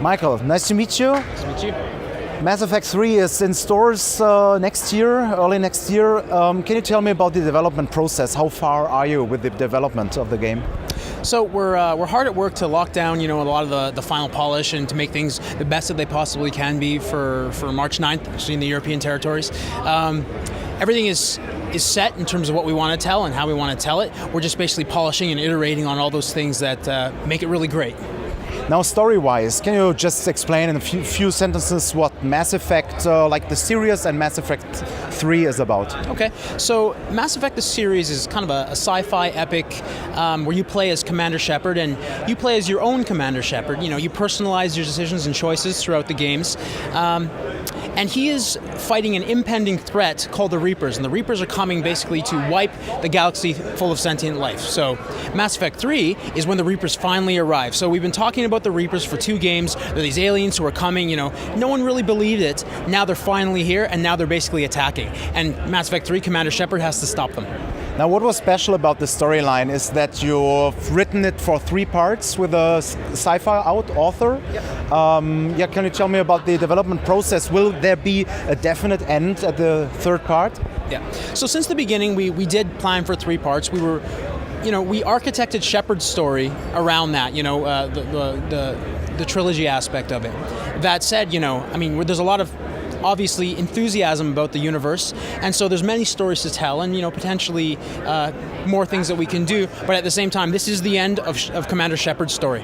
Michael, nice to meet you. Nice to meet you. Mass Effect 3 is in stores next year, early next year. Can you tell me about the development process? How far are you with the development of the game? So we're hard at work to lock down, a lot of the final polish and to make things the best that they possibly can be for March 9th, actually in the European territories. Everything is set in terms of what we want to tell and how we want to tell it. We're just basically polishing and iterating on all those things that make it really great. Now, story-wise, can you just explain in a few sentences what Mass Effect, like the series, and Mass Effect 3 is about? Okay, so Mass Effect the series is kind of a sci-fi epic where you play as Commander Shepard, and you play as your own Commander Shepard. You personalize your decisions and choices throughout the games. And he is fighting an impending threat called the Reapers, and the Reapers are coming basically to wipe the galaxy full of sentient life. So Mass Effect 3 is when the Reapers finally arrive. So we've been talking about the Reapers for 2 games. They're these aliens who are coming, no one really believed it. Now they're finally here, and now they're basically attacking. And Mass Effect 3, Commander Shepard has to stop them. Now, what was special about the storyline is that you've written it for 3 parts with a sci-fi author. Yep. Can you tell me about the development process? Will there be a definite end at the 3rd part? Yeah. So since the beginning, we did plan for 3 parts. We were, we architected Shepard's story around that. The trilogy aspect of it. That said, there's a lot of obviously enthusiasm about the universe, and so there's many stories to tell, and potentially more things that we can do, but at the same time this is the end of Commander Shepard's story.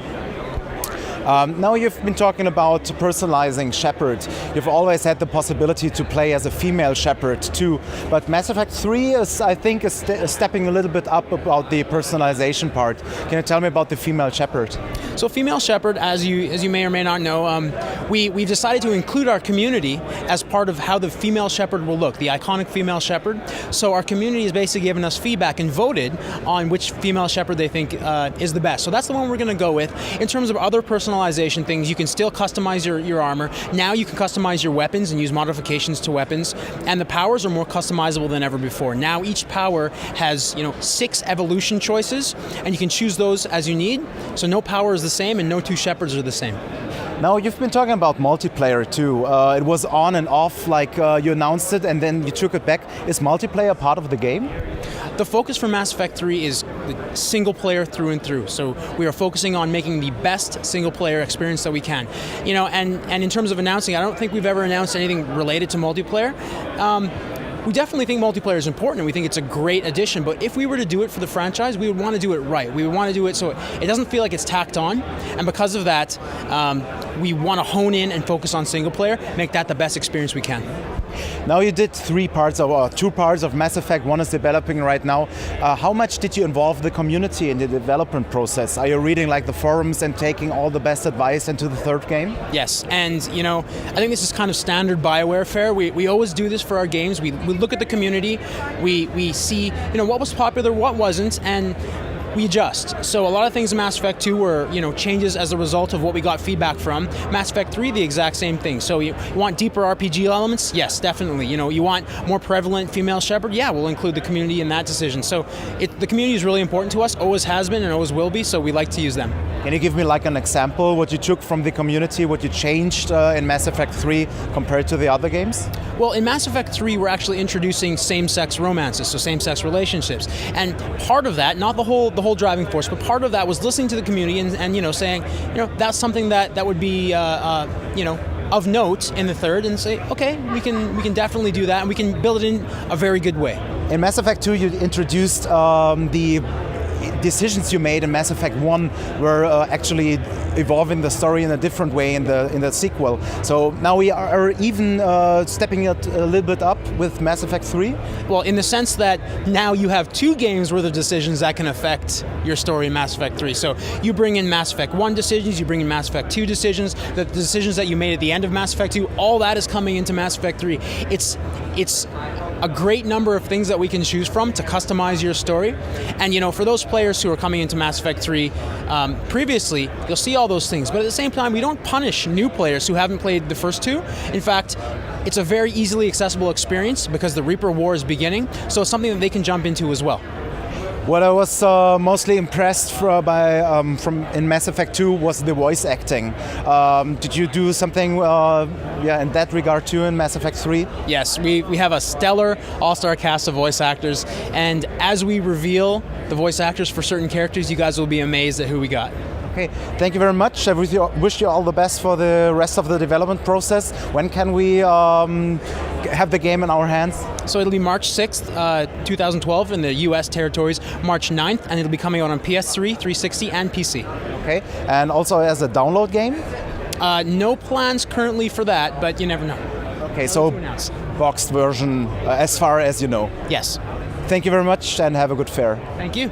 Now you've been talking about personalizing Shepard. You've always had the possibility to play as a female Shepard too, but Mass Effect 3 is, I think, stepping a little bit up about the personalization part. Can you tell me about the female Shepard? So female Shepard, as you may or may not know, we've decided to include our community as part of how the female Shepard will look, the iconic female Shepard. So our community has basically given us feedback and voted on which female Shepard they think is the best. So that's the one we're going to go with. In terms of other personalization things, you can still customize your armor. Now you can customize your weapons and use modifications to weapons, and the powers are more customizable than ever before. Now each power has 6 evolution choices, and you can choose those as you need. So no power is the same, and no 2 Shepards are the same. Now, you've been talking about multiplayer too. It was on and off, like you announced it and then you took it back. Is multiplayer part of the game? The focus for Mass Effect 3 is single player through and through. So we are focusing on making the best single player experience that we can. And in terms of announcing, I don't think we've ever announced anything related to multiplayer. We definitely think multiplayer is important, and we think it's a great addition, but if we were to do it for the franchise, we would want to do it right. We would want to do it so it doesn't feel like it's tacked on, and because of that, we want to hone in and focus on single player, make that the best experience we can. Now you did 2 parts of Mass Effect. 1 is developing right now. How much did you involve the community in the development process? Are you reading like the forums and taking all the best advice into the 3rd game? Yes, and I think this is kind of standard BioWare fare. We always do this for our games. We look at the community, we see what was popular, what wasn't, and we adjust. So a lot of things in Mass Effect 2 were, changes as a result of what we got feedback from. Mass Effect 3, the exact same thing. So you want deeper RPG elements? Yes, definitely. You want more prevalent female Shepard? Yeah, we'll include the community in that decision. So the community is really important to us, always has been and always will be, so we like to use them. Can you give me like an example, what you took from the community, what you changed in Mass Effect 3 compared to the other games? Well, in Mass Effect 3, we're actually introducing same-sex romances, so same-sex relationships. And part of that, not the whole driving force, but part of that was listening to the community and saying, that's something that would be, of note in the 3rd, and say, okay, we can definitely do that, and we can build it in a very good way. In Mass Effect 2, you introduced the decisions you made in Mass Effect 1 were actually evolving the story in a different way in the sequel. So now we are even stepping it a little bit up with Mass Effect 3? Well, in the sense that now you have 2 games worth of decisions that can affect your story in Mass Effect 3. So you bring in Mass Effect 1 decisions, you bring in Mass Effect 2 decisions, the decisions that you made at the end of Mass Effect 2, all that is coming into Mass Effect 3. It's a great number of things that we can choose from to customize your story. And for those players who are coming into Mass Effect 3 previously, you'll see all those things. But at the same time, we don't punish new players who haven't played the first 2. In fact, it's a very easily accessible experience because the Reaper War is beginning, so it's something that they can jump into as well. What I was mostly impressed from in Mass Effect 2 was the voice acting. Did you do something in that regard too in Mass Effect 3? Yes, we have a stellar all-star cast of voice actors, and as we reveal the voice actors for certain characters, you guys will be amazed at who we got. Okay, thank you very much. I wish you all the best for the rest of the development process. When can we have the game in our hands? So it'll be March 6th, 2012 in the US territories, March 9th, and it'll be coming out on PS3, 360, and PC. Okay, and also as a download game? No plans currently for that, but you never know. Okay, so boxed version as far as you know. Yes. Thank you very much and have a good fair. Thank you.